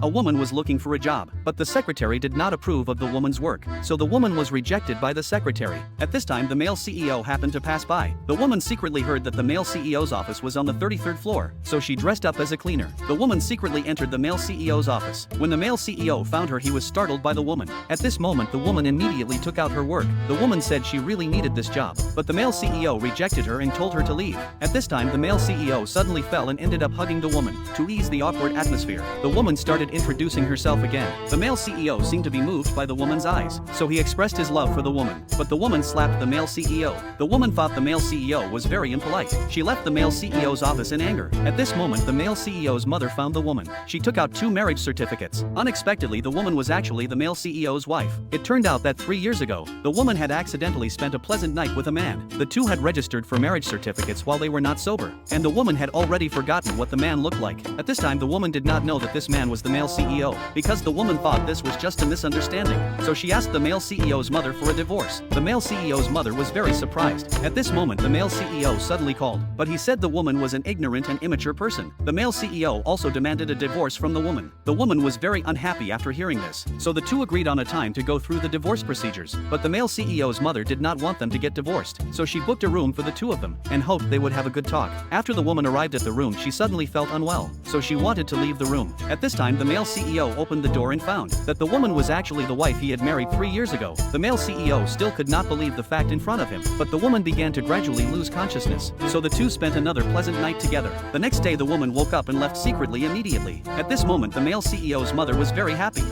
A woman was looking for a job, but the secretary did not approve of the woman's work, so the woman was rejected by the secretary. At this time the male CEO happened to pass by. The woman secretly heard that the male CEO's office was on the 33rd floor, so she dressed up as a cleaner. The woman secretly entered the male CEO's office. When the male CEO found her, he was startled by the woman. At this moment the woman immediately took out her work. The woman said she really needed this job, but the male CEO rejected her and told her to leave. At this time the male CEO suddenly fell and ended up hugging the woman. To ease the awkward atmosphere, the woman started introducing herself again. The male CEO seemed to be moved by the woman's eyes, so he expressed his love for the woman, but the woman slapped the male CEO. The woman thought the male CEO was very impolite. She left the male CEO's office in anger. At this moment the male CEO's mother found the woman. She took out 2 marriage certificates. Unexpectedly the woman was actually the male CEO's wife. It turned out that 3 years ago, the woman had accidentally spent a pleasant night with a man. The two had registered for marriage certificates while they were not sober, and the woman had already forgotten what the man looked like. At this time the woman did not know that this man was the male CEO, because the woman thought this was just a misunderstanding. So she asked the male CEO's mother for a divorce. The male CEO's mother was very surprised. At this moment the male CEO suddenly called, but he said the woman was an ignorant and immature person. The male CEO also demanded a divorce from the woman. The woman was very unhappy after hearing this, so the two agreed on a time to go through the divorce procedures. But the male CEO's mother did not want them to get divorced, so she booked a room for the two of them, and hoped they would have a good talk. After the woman arrived at the room she suddenly felt unwell, so she wanted to leave the room. At this time the male CEO opened the door and found that the woman was actually the wife he had married 3 years ago. The male CEO still could not believe the fact in front of him, but the woman began to gradually lose consciousness, so the two spent another pleasant night together. The next day the woman woke up and left secretly immediately. At this moment the male CEO's mother was very happy.